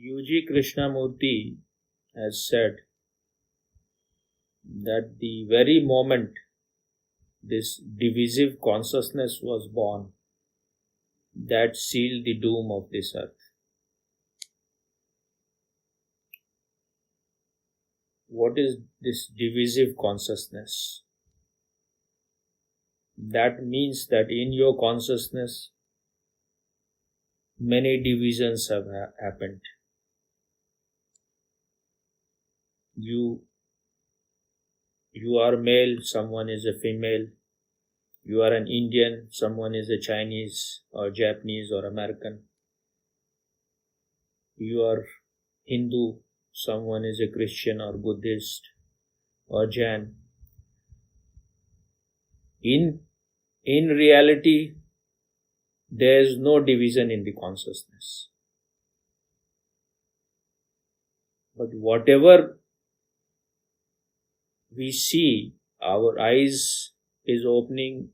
U.G. Krishnamurti has said that the very moment this divisive consciousness was born, that sealed the doom of this earth. What is this divisive consciousness? That means that in your consciousness, many divisions have happened. You are male, someone is a female. You are an Indian, someone is a Chinese or Japanese or American. You are Hindu, someone is a Christian or Buddhist or Jain. In reality, there is no division in the consciousness. But whatever we see, our eyes is opening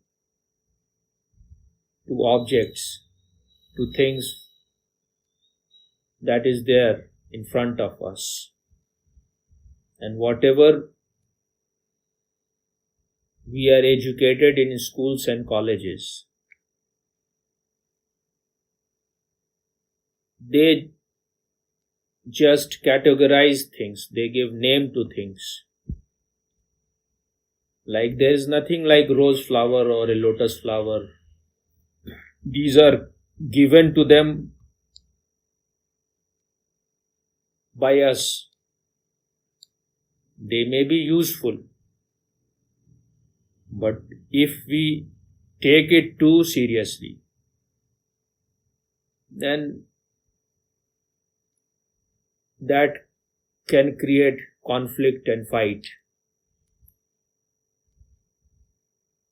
to objects, to things that is there in front of us. And whatever we are educated in schools and colleges, they just categorize things, they give name to things. Like there is nothing like rose flower or a lotus flower. These are given to them by us. They may be useful, but if we take it too seriously, then that can create conflict and fight.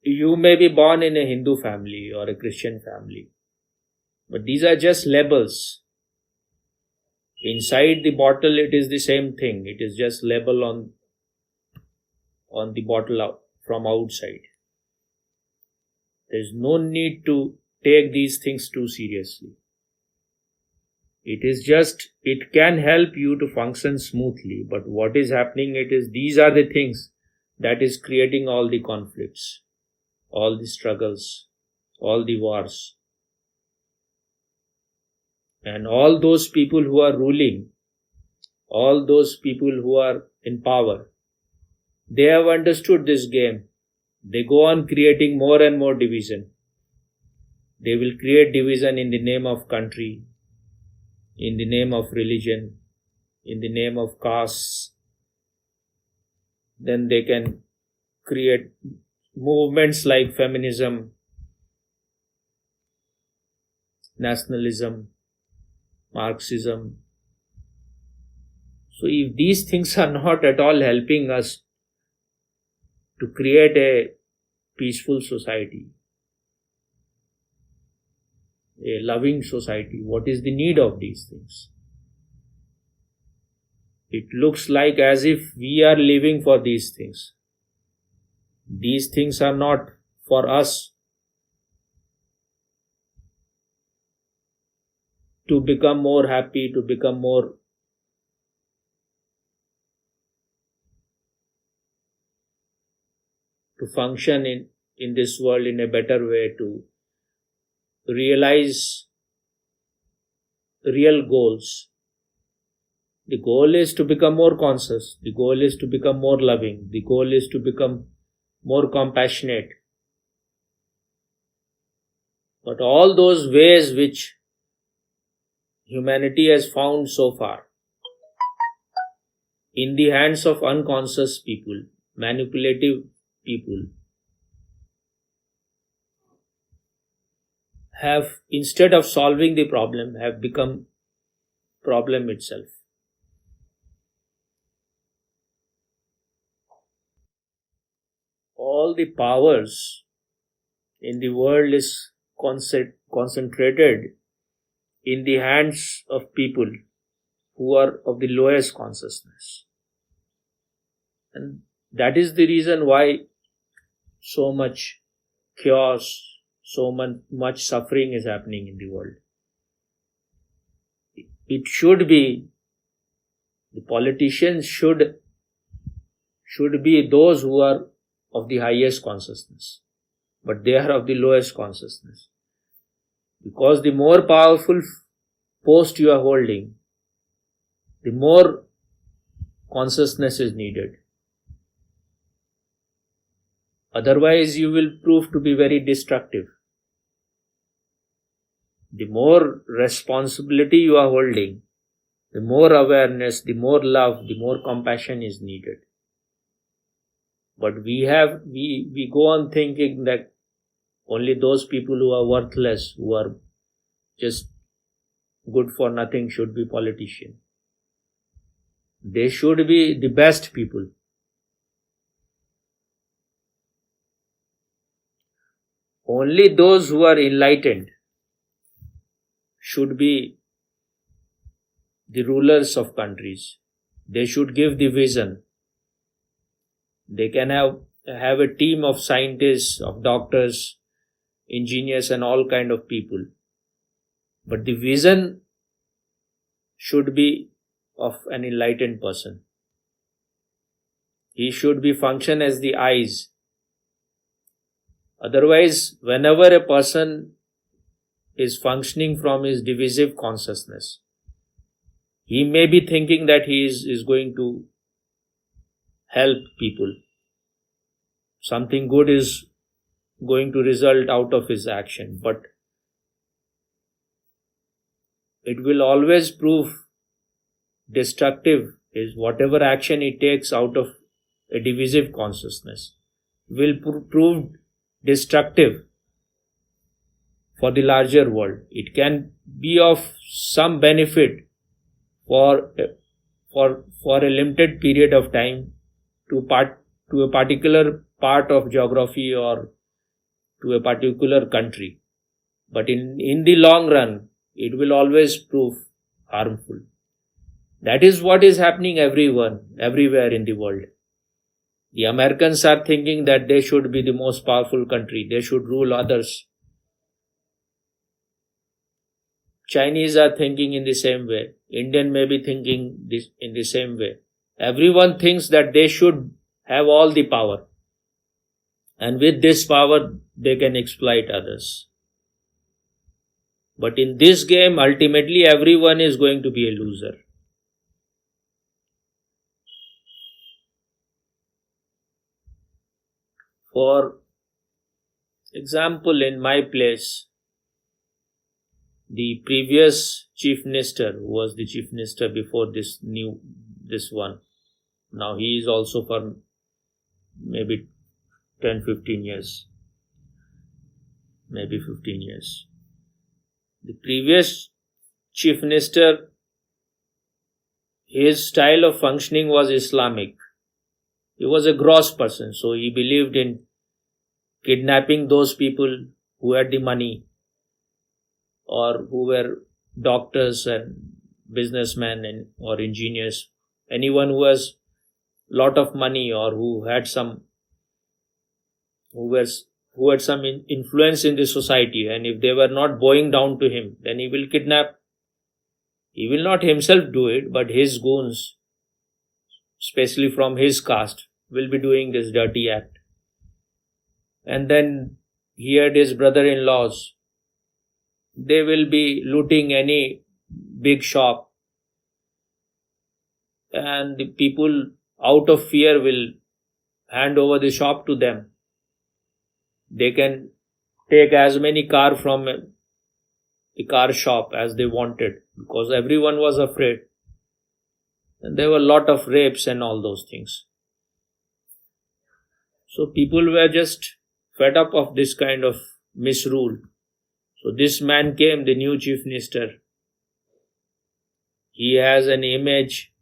You may be born in a Hindu family or a Christian family, but these are just labels. Inside the bottle, it is the same thing. It is just label on the bottle from outside. There is no need to take these things too seriously. It can help you to function smoothly, but what is happening, these are the things that is creating all the conflicts, all the struggles, all the wars. And all those people who are ruling, all those people who are in power, they have understood this game. They go on creating more and more division. They will create division in the name of country, in the name of religion, in the name of castes. Then they can create movements like feminism, nationalism, Marxism. So if these things are not at all helping us to create a peaceful society, a loving society, what is the need of these things? It looks like as if we are living for these things. These things are not for us to become more happy, to become more to function in this world in a better way, to realize real goals. The goal is to become more conscious. The goal is to become more loving. The goal is to become more compassionate. But all those ways which humanity has found so far, in the hands of unconscious people, manipulative people, have, instead of solving the problem, have become problem itself. All the powers in the world is concentrated in the hands of people who are of the lowest consciousness. And that is the reason why so much chaos, so much suffering is happening in the world. it should be, the politicians should be those who are of the highest consciousness, but they are of the lowest consciousness. Because the more powerful post you are holding, the more consciousness is needed. Otherwise, you will prove to be very destructive. The more responsibility you are holding, the more awareness, the more love, the more compassion is needed. But we go on thinking that only those people who are worthless, who are just good for nothing, should be politicians. They should be the best people. Only those who are enlightened should be the rulers of countries. They should give the vision. They can have a team of scientists, of doctors, engineers and all kind of people. But the vision should be of an enlightened person. He should be function as the eyes. Otherwise, whenever a person is functioning from his divisive consciousness, he may be thinking that he is going to help people. Something good is going to result out of his action, but it will always prove destructive. Is whatever action he takes out of a divisive consciousness will prove destructive for the larger world. It can be of some benefit for a limited period of time to a particular part of geography or to a particular country, but in the long run it will always prove harmful. That is what is happening everywhere in the world. The Americans are thinking that they should be the most powerful country, they should rule others. Chinese are thinking in the same way. Indian may be thinking this in the same way. Everyone thinks that they should have all the power, and with this power they can exploit others. But in this game, ultimately everyone is going to be a loser. For example, in my place, the previous chief minister, who was the chief minister before this one, now he is also for maybe 10-15 years, maybe 15 years. The previous chief minister, his style of functioning was Islamic. He was a gross person, so he believed in kidnapping those people who had the money or who were doctors and businessmen or engineers. Anyone who has lot of money or who had some influence in the society, and if they were not bowing down to him, then he will kidnap. He will not himself do it, but his goons, especially from his caste, will be doing this dirty act. And then he had his brother-in-laws. They will be looting any big shop, and the people out of fear will hand over the shop to them. They can take as many cars from the car shop as they wanted, because everyone was afraid. And there were a lot of rapes and all those things. So people were just fed up of this kind of misrule. So this man came, the new chief minister. He has an image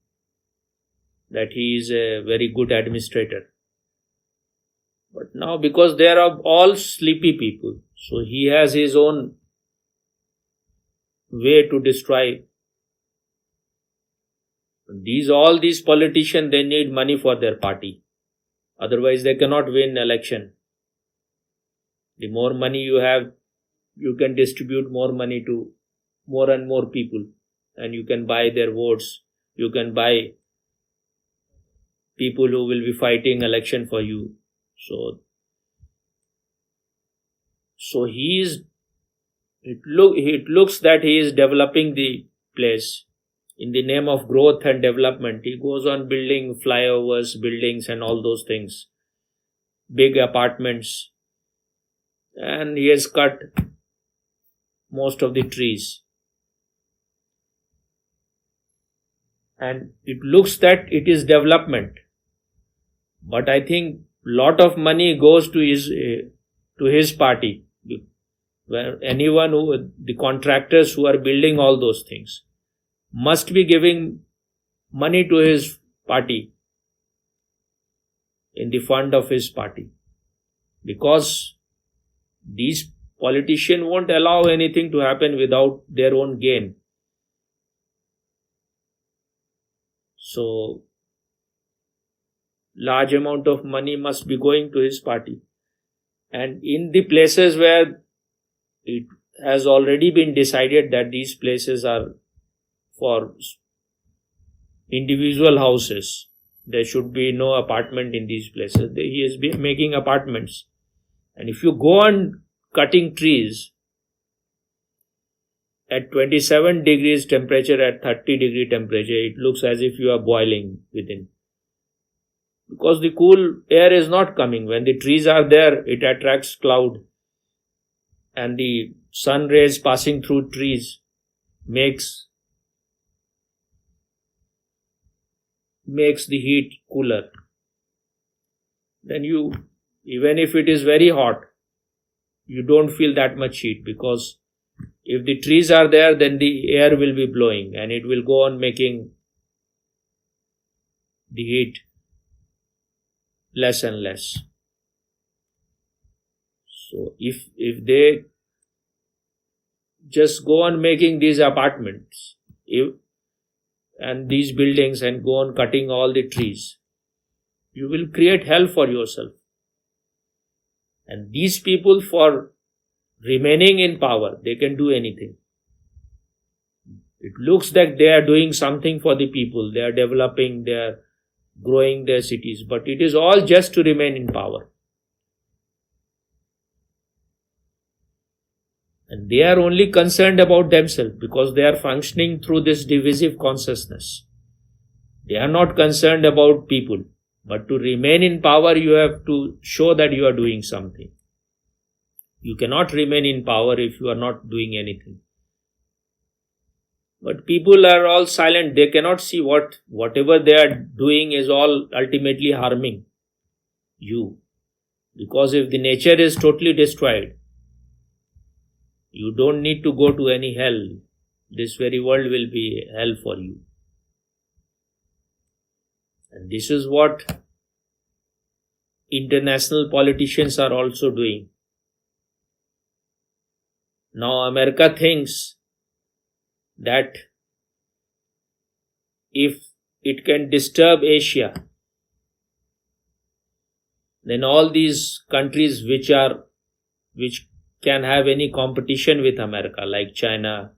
that he is a very good administrator. But now, because they are all sleepy people, so he has his own way to destroy. All these politicians, they need money for their party. Otherwise, they cannot win election. The more money you have, you can distribute more money to more and more people. and you can buy their votes. You can buy people who will be fighting election for you. So it looks that he is developing the place in the name of growth and development. He goes on building flyovers, buildings and all those things, big apartments, and he has cut most of the trees. And it looks that it is development, but I think lot of money goes to his party. Where the contractors who are building all those things must be giving money to his party in the fund of his party, because these politicians won't allow anything to happen without their own gain. So large amount of money must be going to his party. And in the places where it has already been decided that these places are for individual houses, there should be no apartment in these places. He is making apartments. And if you go on cutting trees at 27 degrees temperature, at 30 degree temperature, it looks as if you are boiling within. Because the cool air is not coming. When the trees are there, it attracts cloud. And the sun rays passing through trees makes the heat cooler. Then even if it is very hot, you don't feel that much heat, because if the trees are there, then the air will be blowing and it will go on making the heat less and less. So if they just go on making these apartments and these buildings and go on cutting all the trees, you will create hell for yourself. And these people, for remaining in power, they can do anything. It looks that they are doing something for the people. They are developing, they are growing their cities, but it is all just to remain in power. And they are only concerned about themselves because they are functioning through this divisive consciousness. They are not concerned about people. But to remain in power, you have to show that you are doing something. You cannot remain in power if you are not doing anything. But people are all silent. They cannot see whatever they are doing is all ultimately harming you. Because if the nature is totally destroyed, you don't need to go to any hell. This very world will be hell for you. And this is what international politicians are also doing. Now America thinks that if it can disturb Asia, then all these countries which can have any competition with America, like China,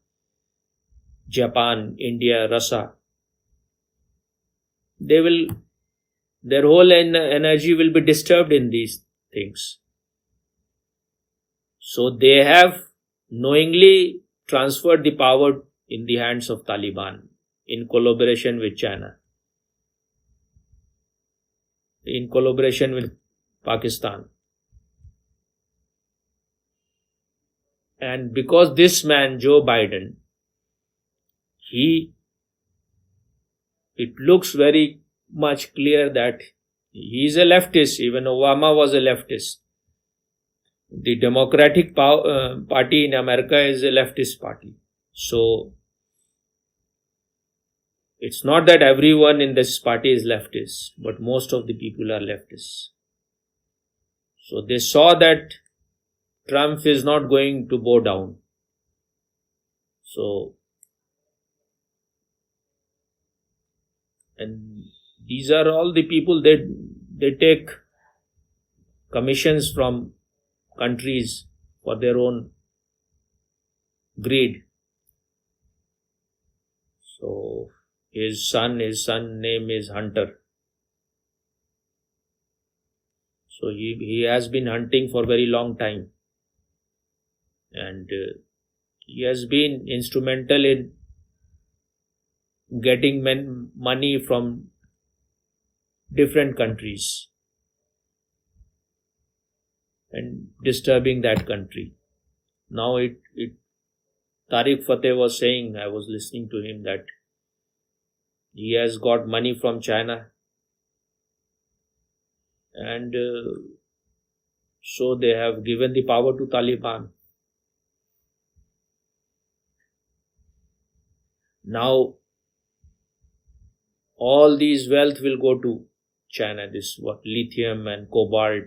Japan, India, Russia, their whole energy will be disturbed in these things. So they have knowingly transferred the power in the hands of Taliban in collaboration with China, in collaboration with Pakistan. And because this man, Joe Biden, it looks very much clear that he is a leftist. Even Obama was a leftist. The Democratic Party in America is a leftist party. So it's not that everyone in this party is leftist, but most of the people are leftists. So they saw that Trump is not going to bow down. So, and these are all the people that they take commissions from countries for their own greed. So his son name is Hunter. So he has been hunting for a very long time, and he has been instrumental in getting money from different countries and disturbing that country. Now Tariq Fateh was saying, I was listening to him, that he has got money from China, and so they have given the power to Taliban. Now all these wealth will go to China. This lithium and cobalt.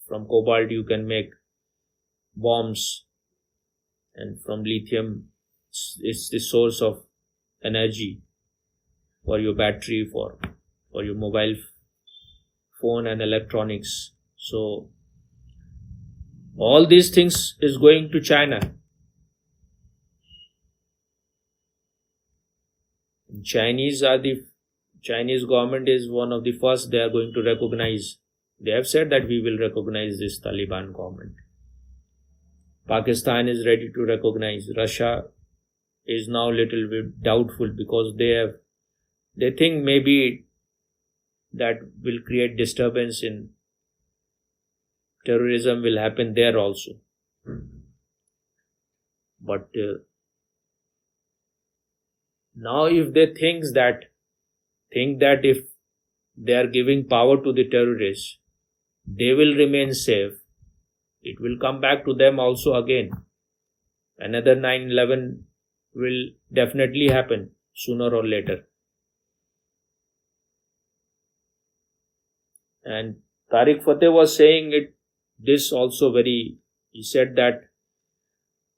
From cobalt you can make bombs, and from lithium it's the source of energy for your battery, for your mobile phone and electronics. So all these things is going to China. Chinese government is one of the first they are going to recognize. They have said that we will recognize this Taliban government. Pakistan is ready to recognize. Russia is now a little bit doubtful because they think maybe that will create disturbance in terrorism will happen there also. But now if they think that if they are giving power to the terrorists, they will remain safe, it will come back to them also again. Another 9/11 will definitely happen sooner or later. And Tariq Fateh was saying this also he said that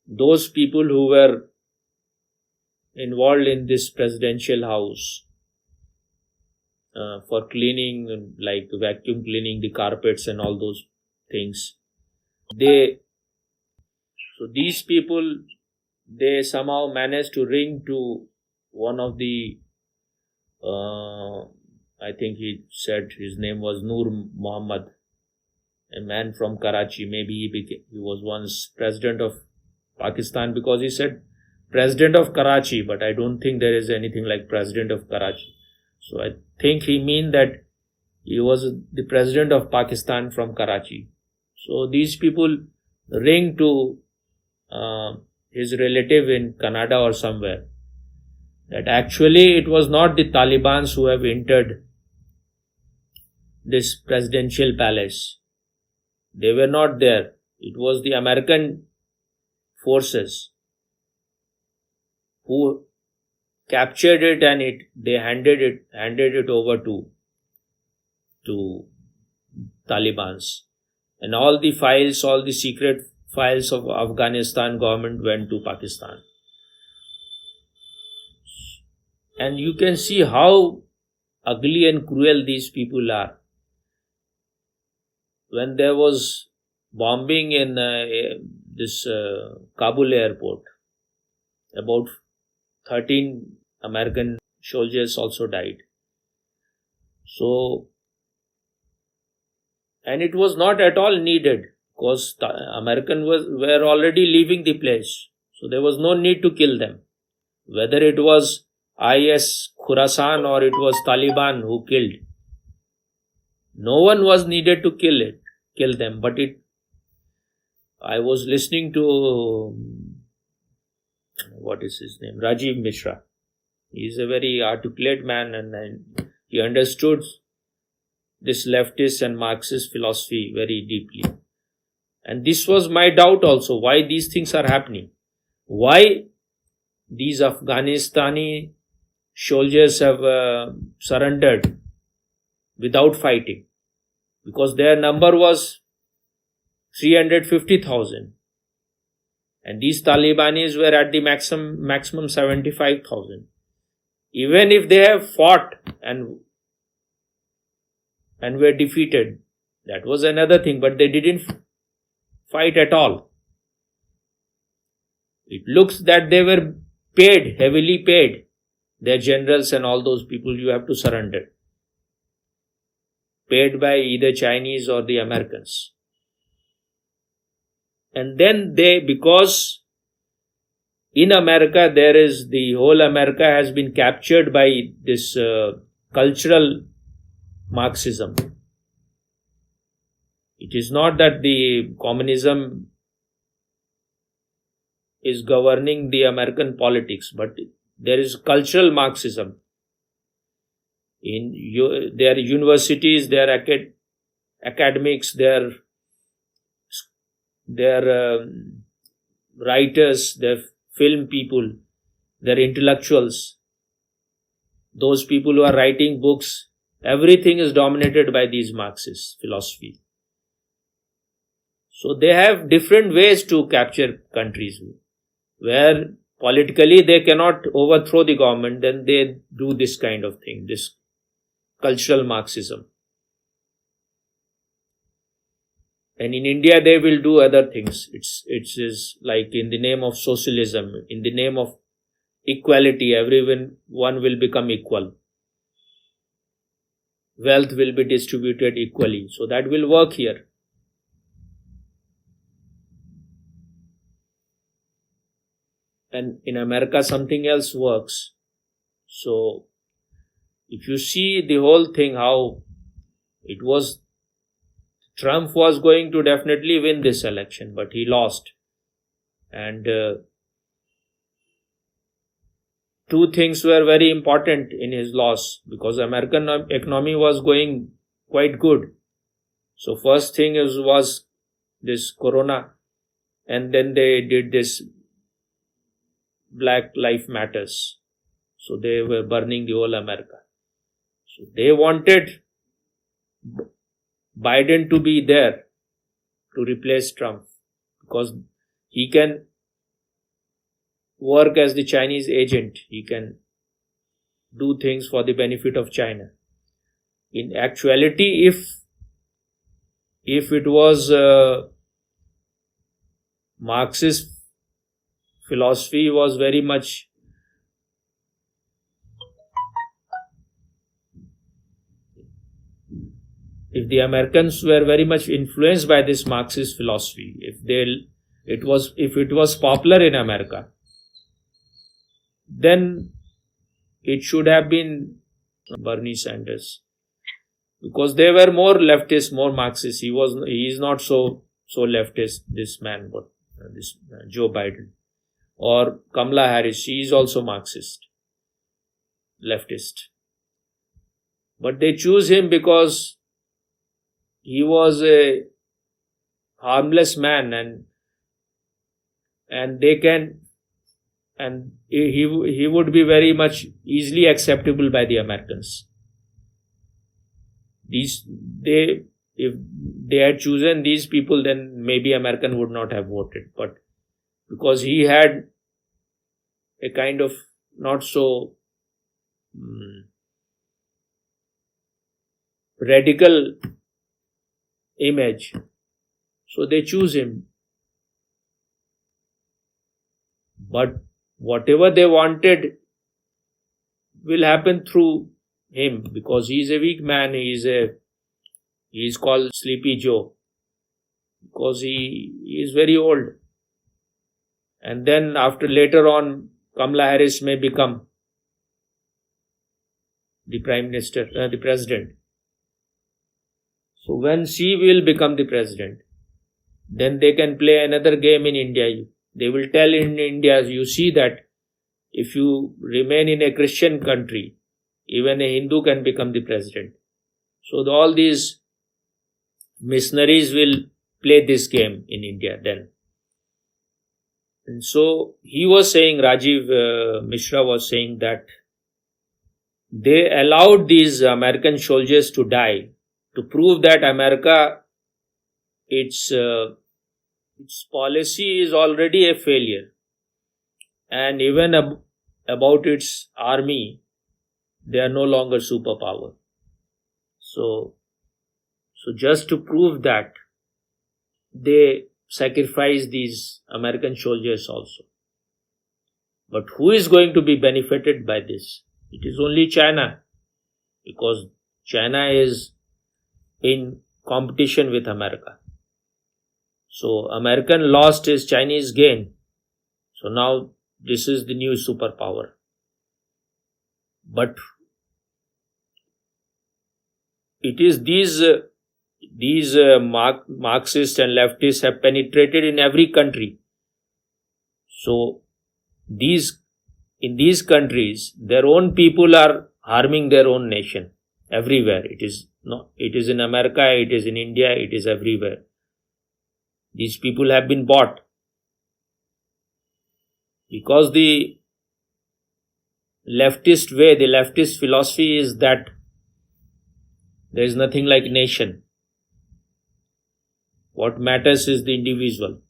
those people who were involved in this presidential house for cleaning, like vacuum cleaning the carpets and all those things, so these people, they somehow managed to ring to one of the I think he said his name was Noor Muhammad, a man from Karachi. Maybe he was once president of Pakistan, because he said president of Karachi, but I don't think there is anything like president of Karachi. So I think he mean that he was the president of Pakistan from Karachi. So these people ring to his relative in Canada or somewhere, that actually it was not the Taliban who have entered this presidential palace. They were not there. It was the American forces who captured it, and they handed it over to Talibans. And all the secret files of Afghanistan government went to Pakistan. And you can see how ugly and cruel these people are. When there was bombing in this Kabul airport, about 13 American soldiers also died. So, and it was not at all needed, because Americans were already leaving the place. So there was no need to kill them. Whether it was IS Khorasan or it was Taliban who killed, no one was needed to kill them. But I was listening to what is his name, Rajiv Mishra. He is a very articulate man, and he understood this leftist and Marxist philosophy very deeply. And this was my doubt also, why these things are happening. Why these Afghanistani soldiers have surrendered without fighting? Because their number was 350,000. And these Talibanis were at the maximum 75,000. Even if they have fought and were defeated, that was another thing, but they didn't fight at all. It looks that they were heavily paid. their generals and all those people, you have to surrender, paid by either Chinese or the Americans. And then because in America, the whole America has been captured by this cultural Marxism. It is not that the communism is governing the American politics, but there is cultural Marxism. In their universities, their academics, their writers, their film people, their intellectuals, those people who are writing books, everything is dominated by these Marxist philosophy. So they have different ways to capture countries, where politically they cannot overthrow the government, then they do this kind of thing, this cultural Marxism. And in India, they will do other things. It is like in the name of socialism, in the name of equality, one will become equal. Wealth will be distributed equally. So that will work here. And in America, something else works. So if you see the whole thing, how it was, Trump was going to definitely win this election, but he lost. And two things were very important in his loss, because American economy was going quite good. So first thing was this corona, and then they did this Black Lives Matters. So they were burning the whole America. So they wanted Biden to be there to replace Trump, because he can work as the Chinese agent. He can do things for the benefit of China. In actuality, if it was Marxist philosophy was very much if the Americans were very much influenced by this Marxist philosophy, if it was popular in America, then it should have been Bernie Sanders, because they were more leftist, more Marxist. He is not so leftist, this man, but this Joe Biden. Or Kamala Harris, she is also Marxist, leftist. But they choose him because he was a harmless man, and he would be very much easily acceptable by the Americans. If they had chosen these people, then maybe American would not have voted. But because he had a kind of not so radical image, so they choose him. But whatever they wanted will happen through him, because he is a weak man. He is called Sleepy Joe because he is very old. And then later on, Kamala Harris may become the Prime Minister, the President. So when she will become the President, then they can play another game in India. They will tell in India, you see that if you remain in a Christian country, even a Hindu can become the President. So all these missionaries will play this game in India then. And so he was saying, Rajiv Mishra was saying that they allowed these American soldiers to die to prove that America, its policy is already a failure. And even about its army, they are no longer superpower. So just to prove that, they sacrifice these American soldiers also. But who is going to be benefited by this? It is only China, because China is in competition with America. So American lost is Chinese gain. So now this is the new superpower. But it is these Marxists and leftists have penetrated in every country. So in these countries, their own people are harming their own nation everywhere. It is in America, it is in India, it is everywhere. These people have been bought because the leftist way, the leftist philosophy is that there is nothing like nation. What matters is the individual.